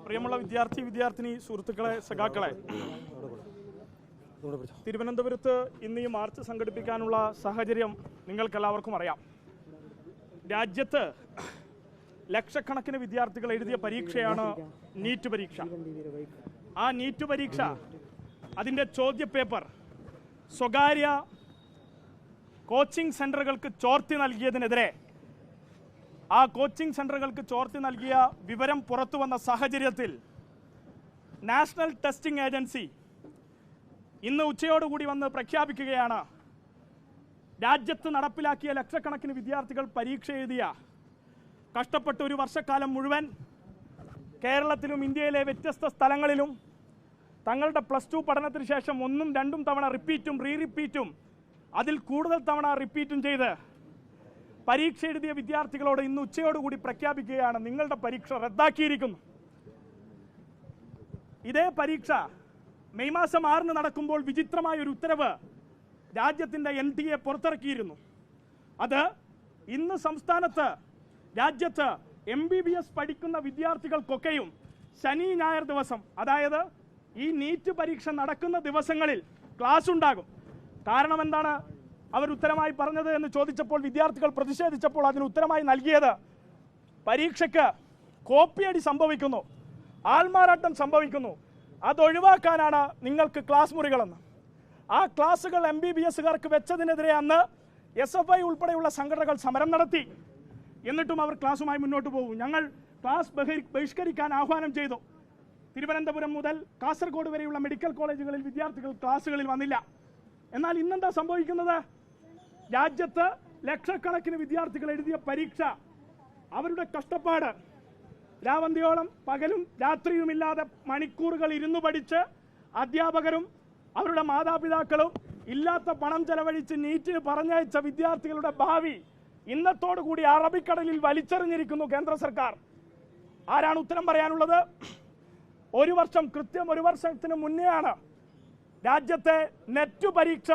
പ്രിയമുള്ള വിദ്യാർത്ഥിനി സുഹൃത്തുക്കളെ, സഖാക്കളെ, തിരുവനന്തപുരത്ത് ഇന്ന് ഈ മാർച്ച് സംഘടിപ്പിക്കാനുള്ള സാഹചര്യം നിങ്ങൾക്കെല്ലാവർക്കും അറിയാം. രാജ്യത്ത് ലക്ഷക്കണക്കിന് വിദ്യാർത്ഥികൾ എഴുതിയ പരീക്ഷയാണ് നീറ്റ് പരീക്ഷ. ആ നീറ്റ് പരീക്ഷ, അതിൻ്റെ ചോദ്യപേപ്പർ സ്വകാര്യ കോച്ചിങ് സെൻ്ററുകൾക്ക് ചോർത്തി നൽകിയതിനെതിരെ, ആ കോച്ചിങ് സെൻ്ററുകൾക്ക് ചോർത്തി നൽകിയ വിവരം പുറത്തു വന്ന സാഹചര്യത്തിൽ നാഷണൽ ടെസ്റ്റിംഗ് ഏജൻസി ഇന്ന് ഉച്ചയോടുകൂടി വന്ന് പ്രഖ്യാപിക്കുകയാണ്, രാജ്യത്ത് നടപ്പിലാക്കിയ ലക്ഷക്കണക്കിന് വിദ്യാർത്ഥികൾ പരീക്ഷ എഴുതിയ, കഷ്ടപ്പെട്ട് ഒരു വർഷക്കാലം മുഴുവൻ കേരളത്തിലും ഇന്ത്യയിലെ വ്യത്യസ്ത സ്ഥലങ്ങളിലും തങ്ങളുടെ +2 പഠനത്തിന് ശേഷം 1ഉം 2ഉം തവണ റിപ്പീറ്റും റിപ്പീറ്റും അതിൽ കൂടുതൽ തവണ റിപ്പീറ്റും ചെയ്ത് പരീക്ഷ എഴുതിയ വിദ്യാർത്ഥികളോട് ഇന്ന് ഉച്ചയോടുകൂടി പ്രഖ്യാപിക്കുകയാണ്, നിങ്ങളുടെ പരീക്ഷ റദ്ദാക്കിയിരിക്കുന്നു. ഇതേ പരീക്ഷ മെയ് മാസം 6-ന് നടക്കുമ്പോൾ വിചിത്രമായ ഒരു ഉത്തരവ് രാജ്യത്തിൻ്റെ NTA പുറത്തിറക്കിയിരുന്നു. അത് ഇന്ന് സംസ്ഥാനത്ത് രാജ്യത്ത് MBBS പഠിക്കുന്ന വിദ്യാർത്ഥികൾക്കൊക്കെയും ശനി ഞായർ ദിവസം, അതായത് ഈ നീറ്റ് പരീക്ഷ നടക്കുന്ന ദിവസങ്ങളിൽ ക്ലാസ് ഉണ്ടാകും. കാരണം എന്താണ് അവർ ഉത്തരമായി പറഞ്ഞത് എന്ന് ചോദിച്ചപ്പോൾ വിദ്യാർത്ഥികൾ പ്രതിഷേധിച്ചപ്പോൾ അതിന് ഉത്തരമായി നൽകിയത്, പരീക്ഷയ്ക്ക് കോപ്പിയടി സംഭവിക്കുന്നു, ആൾമാറാട്ടം സംഭവിക്കുന്നു, അതൊഴിവാക്കാനാണ് നിങ്ങൾക്ക് ക്ലാസ് മുറികളെന്ന്. ആ ക്ലാസുകൾ MBBSകാർക്ക് വെച്ചതിനെതിരെ അന്ന് SFI ഉൾപ്പെടെയുള്ള സംഘടനകൾ സമരം നടത്തി. എന്നിട്ടും അവർ ക്ലാസുമായി മുന്നോട്ട് പോകും. ഞങ്ങൾ ക്ലാസ് ബഹിഷ്കരിക്കാൻ ആഹ്വാനം ചെയ്തു. തിരുവനന്തപുരം മുതൽ കാസർഗോഡ് വരെയുള്ള മെഡിക്കൽ കോളേജുകളിൽ വിദ്യാർത്ഥികൾ ക്ലാസ്സുകളിൽ വന്നില്ല. എന്നാൽ ഇന്നെന്താ സംഭവിക്കുന്നത്? രാജ്യത്ത് ലക്ഷക്കണക്കിന് വിദ്യാർത്ഥികൾ എഴുതിയ പരീക്ഷ, അവരുടെ കഷ്ടപ്പാട്, രാവന്തിയോളം പകലും രാത്രിയുമില്ലാതെ മണിക്കൂറുകൾ ഇരുന്നു പഠിച്ച് അധ്യാപകരും അവരുടെ മാതാപിതാക്കളും ഇല്ലാത്ത പണം ചെലവഴിച്ച് നീറ്റിന് പറഞ്ഞയച്ച വിദ്യാർത്ഥികളുടെ ഭാവി ഇന്നത്തോടുകൂടി അറബിക്കടലിൽ വലിച്ചെറിഞ്ഞിരിക്കുന്നു കേന്ദ്ര സർക്കാർ. ആരാണ് ഉത്തരം പറയാനുള്ളത്? കൃത്യം ഒരു വർഷത്തിന് മുന്നെയാണ് രാജ്യത്തെ നെറ്റ് പരീക്ഷ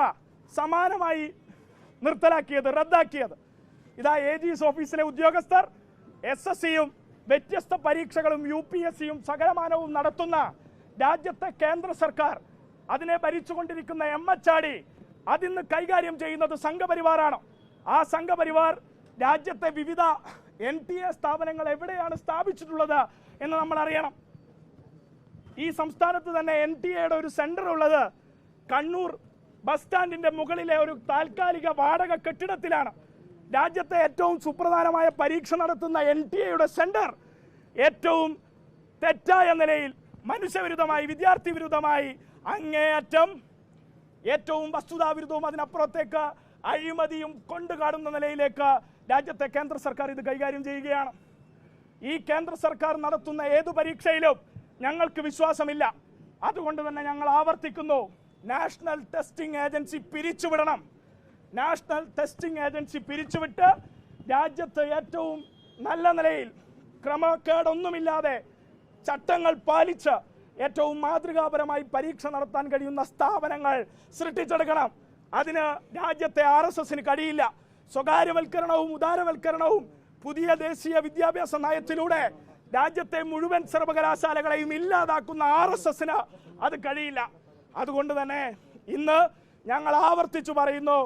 സമാനമായി റദ്ദാക്കിയത്. ഇതാ AG's ഓഫീസിലെ ഉദ്യോഗസ്ഥർ SSCയും വ്യത്യസ്ത പരീക്ഷകളും UPSCയും സകലമാനവും നടത്തുന്ന രാജ്യത്തെ കേന്ദ്ര സർക്കാർ, അതിനെ ഭരിച്ചുകൊണ്ടിരിക്കുന്ന MHRD, അതിന്ന് കൈകാര്യം ചെയ്യുന്നത് സംഘപരിവാറാണ്. ആ സംഘപരിവാർ രാജ്യത്തെ വിവിധ NTA സ്ഥാപനങ്ങൾ എവിടെയാണ് സ്ഥാപിച്ചിട്ടുള്ളത് എന്ന് നമ്മൾ അറിയണം. ഈ സംസ്ഥാനത്ത് തന്നെ NTAയുടെ ഒരു സെന്റർ ഉള്ളത് കണ്ണൂർ ബസ് സ്റ്റാൻഡിന്റെ മുകളിലെ ഒരു താൽക്കാലിക വാടക കെട്ടിടത്തിലാണ്. രാജ്യത്തെ ഏറ്റവും സുപ്രധാനമായ പരീക്ഷ നടത്തുന്ന NTAയുടെ സെന്റർ ഏറ്റവും തെറ്റായ നിലയിൽ, മനുഷ്യവിരുദ്ധമായി, വിദ്യാർത്ഥി വിരുദ്ധമായി, അങ്ങേയറ്റം ഏറ്റവും വസ്തുതാവിരുദ്ധവും അതിനപ്പുറത്തേക്ക് അഴിമതിയും കൊണ്ടുകാടുന്ന നിലയിലേക്ക് രാജ്യത്തെ കേന്ദ്ര സർക്കാർ ഇത് കൈകാര്യം ചെയ്യുകയാണ്. ഈ കേന്ദ്ര സർക്കാർ നടത്തുന്ന ഏതു പരീക്ഷയിലും ഞങ്ങൾക്ക് വിശ്വാസമില്ല. അതുകൊണ്ട് തന്നെ ഞങ്ങൾ ആവർത്തിക്കുന്നു, നാഷണൽ ടെസ്റ്റിംഗ് ഏജൻസി പിരിച്ചുവിടണം. നാഷണൽ ടെസ്റ്റിംഗ് ഏജൻസി പിരിച്ചുവിട്ട് രാജ്യത്ത് ഏറ്റവും നല്ല നിലയിൽ ക്രമക്കേടൊന്നുമില്ലാതെ ചട്ടങ്ങൾ പാലിച്ച് ഏറ്റവും മാതൃകാപരമായി പരീക്ഷ നടത്താൻ കഴിയുന്ന സ്ഥാപനങ്ങൾ സൃഷ്ടിച്ചെടുക്കണം. അതിന് രാജ്യത്തെ RSSന് കഴിയില്ല. സ്വകാര്യവൽക്കരണവും ഉദാരവൽക്കരണവും പുതിയ ദേശീയ വിദ്യാഭ്യാസ നയത്തിലൂടെ രാജ്യത്തെ മുഴുവൻ സർവകലാശാലകളെയും ഇല്ലാതാക്കുന്ന RSSന് അത് കഴിയില്ല. അതുകൊണ്ട് തന്നെ ഇന്ന് ഞങ്ങൾ ആവർത്തിച്ചു പറയുന്നു,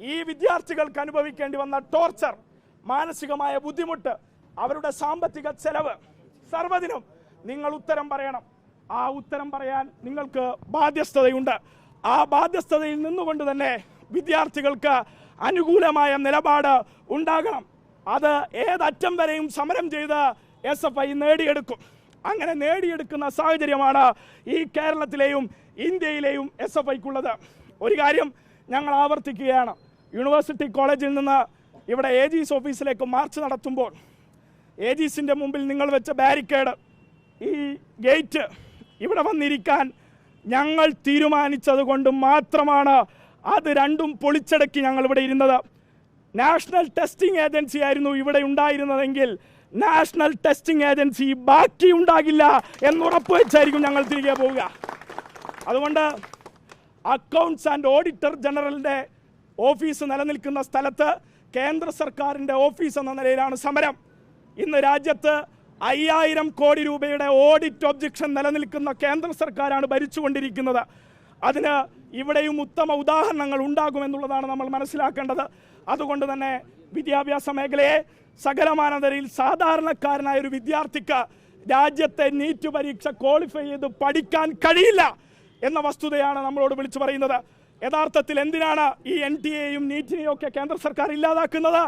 ഈ വിദ്യാർത്ഥികൾക്ക് അനുഭവിക്കേണ്ടി വന്ന ടോർച്ചർ, മാനസികമായ ബുദ്ധിമുട്ട്, അവരുടെ സാമ്പത്തിക ചെലവ്, സർവ്വതിനും നിങ്ങൾ ഉത്തരം പറയണം. ആ ഉത്തരം പറയാൻ നിങ്ങൾക്ക് ബാധ്യസ്ഥതയുണ്ട്. ആ ബാധ്യസ്ഥതയിൽ നിന്നുകൊണ്ട് തന്നെ വിദ്യാർത്ഥികൾക്ക് അനുകൂലമായ നിലപാട് ഉണ്ടാകണം. അത് ഏതറ്റം വരെയും സമരം ചെയ്ത് SFI നേടിയെടുക്കും. അങ്ങനെ നേടിയെടുക്കുന്ന സാഹചര്യമാണ് ഈ കേരളത്തിലെയും ഇന്ത്യയിലെയും SFIക്കുള്ളത്. ഒരു കാര്യം ഞങ്ങൾ ആവർത്തിക്കുകയാണ്, യൂണിവേഴ്സിറ്റി കോളേജിൽ നിന്ന് ഇവിടെ AG's ഓഫീസിലേക്ക് മാർച്ച് നടത്തുമ്പോൾ AG'സിൻ്റെ മുമ്പിൽ നിങ്ങൾ വെച്ച ബാരിക്കേഡ്, ഈ ഗേറ്റ്, ഇവിടെ വന്നിരിക്കാൻ ഞങ്ങൾ തീരുമാനിച്ചത് കൊണ്ട് മാത്രമാണ് അത് രണ്ടും പൊളിച്ചടക്കി ഞങ്ങൾ ഇവിടെ ഇരുന്നത്. നാഷണൽ ടെസ്റ്റിംഗ് ഏജൻസി ആയിരുന്നു ഇവിടെ ഉണ്ടായിരുന്നതെങ്കിൽ നാഷണൽ ടെസ്റ്റിംഗ് ഏജൻസി ബാക്കി ഉണ്ടാകില്ല എന്നുറപ്പ് വെച്ചായിരിക്കും ഞങ്ങൾ തിരികെ പോവുക. അതുകൊണ്ട് അക്കൗണ്ട്സ് ആൻഡ് ഓഡിറ്റർ ജനറലിൻ്റെ ഓഫീസ് നിലനിൽക്കുന്ന സ്ഥലത്ത് കേന്ദ്ര സർക്കാരിൻ്റെ ഓഫീസ് എന്ന നിലയിലാണ് സമരം. ഇന്ന് രാജ്യത്ത് 5000 കോടി രൂപയുടെ ഓഡിറ്റ് ഒബ്ജക്ഷൻ നിലനിൽക്കുന്ന കേന്ദ്ര സർക്കാരാണ് ഭരിച്ചുകൊണ്ടിരിക്കുന്നത്. അതിന് ഇവിടെയും ഉത്തമ ഉദാഹരണങ്ങൾ ഉണ്ടാകുമെന്നുള്ളതാണ് നമ്മൾ മനസ്സിലാക്കേണ്ടത്. അതുകൊണ്ട് തന്നെ വിദ്യാഭ്യാസ മേഖലയെ സകലമാനതയിൽ സാധാരണക്കാരനായ ഒരു വിദ്യാർത്ഥിക്ക് രാജ്യത്തെ നീറ്റ് പരീക്ഷ ക്വാളിഫൈ ചെയ്ത് പഠിക്കാൻ കഴിയില്ല എന്ന വസ്തുതയാണ് നമ്മളോട് വിളിച്ചു പറയുന്നത്. യഥാർത്ഥത്തിൽ എന്തിനാണ് ഈ NTA-യും നീറ്റിനെയും ഒക്കെ കേന്ദ്ര സർക്കാർ ഇല്ലാതാക്കുന്നത്?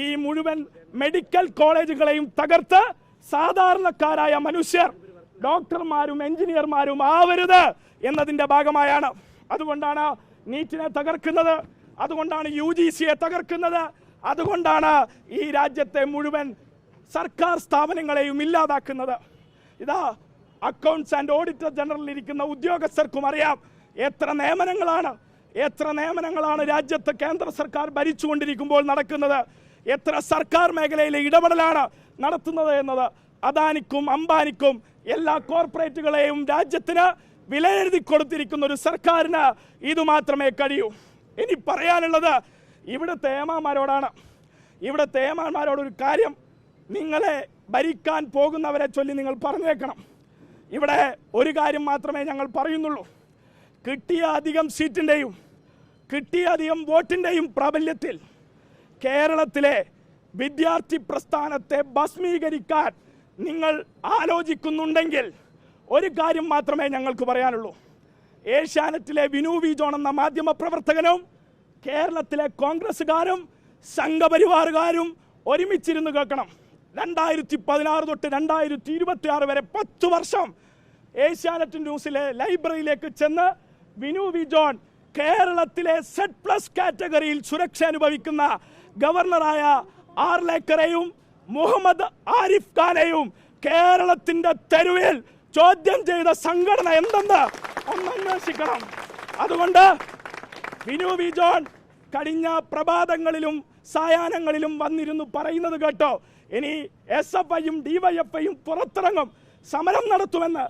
ഈ മുഴുവൻ മെഡിക്കൽ കോളേജുകളെയും തകർത്ത് സാധാരണക്കാരായ മനുഷ്യർ ഡോക്ടർമാരും എഞ്ചിനീയർമാരും ആവരുത് എന്നതിൻ്റെ ഭാഗമായാണ്. അതുകൊണ്ടാണ് നീറ്റിനെ തകർക്കുന്നത്, അതുകൊണ്ടാണ് UGCയെ തകർക്കുന്നത്, അതുകൊണ്ടാണ് ഈ രാജ്യത്തെ മുഴുവൻ സർക്കാർ സ്ഥാപനങ്ങളെയും ഇല്ലാതാക്കുന്നത്. ഇതാ അക്കൗണ്ട്സ് ആൻഡ് ഓഡിറ്റർ ജനറലിൽ ഇരിക്കുന്ന ഉദ്യോഗസ്ഥർക്കും അറിയാം എത്ര നിയമനങ്ങളാണ് രാജ്യത്ത് കേന്ദ്ര സർക്കാർ ഭരിച്ചുകൊണ്ടിരിക്കുമ്പോൾ നടക്കുന്നത്, എത്ര സർക്കാർ മേഖലയിലെ ഇടപെടലാണ് നടത്തുന്നത് എന്നത്. അദാനിക്കും അംബാനിക്കും എല്ലാ കോർപ്പറേറ്റുകളെയും രാജ്യത്തിന് വിലയെഴുതി കൊടുത്തിരിക്കുന്ന ഒരു സർക്കാരിന് ഇതുമാത്രമേ കഴിയൂ. ഇനി പറയാനുള്ളത് ഇവിടുത്തെ ഏമാന്മാരോടാണ്. ഇവിടുത്തെ ഏമാന്മാരോടൊരു കാര്യം നിങ്ങളെ ഭരിക്കാൻ പോകുന്നവരെ ചൊല്ലി നിങ്ങൾ പറഞ്ഞേക്കണം. ഇവിടെ ഒരു കാര്യം മാത്രമേ ഞങ്ങൾ പറയുന്നുള്ളൂ. കിട്ടിയ അധികം സീറ്റിൻ്റെയും കിട്ടിയ അധികം വോട്ടിൻ്റെയും പ്രാബല്യത്തിൽ കേരളത്തിലെ വിദ്യാർത്ഥി പ്രസ്ഥാനത്തെ ഭസ്മീകരിക്കാൻ നിങ്ങൾ ആലോചിക്കുന്നുണ്ടെങ്കിൽ ഒരു കാര്യം മാത്രമേ ഞങ്ങൾക്ക് പറയാനുള്ളൂ. ഏഷ്യാനെറ്റിലെ വിനു വി ജോൺ എന്ന മാധ്യമ പ്രവർത്തകനും കേരളത്തിലെ കോൺഗ്രസ്സുകാരും സംഘപരിവാറുകാരും ഒരുമിച്ചിരുന്ന് കേൾക്കണം. 2016 തൊട്ട് 2026 വരെ 10 വർഷം ഏഷ്യാനെറ്റ് ന്യൂസിലെ ലൈബ്രറിയിലേക്ക് ചെന്ന് വിനു വി ജോൺ കേരളത്തിലെ Z+ കാറ്റഗറിയിൽ സുരക്ഷ അനുഭവിക്കുന്ന ഗവർണറായ ആർലേക്കറെയും മുഹമ്മദ് ആരിഫ് ഖാനെയും കേരളത്തിന്റെ തെരുവിൽ ചോദ്യം ചെയ്ത സംഘടന എന്തെന്ന് ഒന്ന് അന്വേഷിക്കണം. അതുകൊണ്ട് വിനു വി ജോൺ കഴിഞ്ഞ പ്രഭാതങ്ങളിലും സായാഹ്നങ്ങളിലും വന്നിരുന്നു പറയുന്നത് കേട്ടോ, ഇനി SFIയും DYFIയും പുറത്തിറങ്ങും, സമരം നടത്തുമെന്ന്.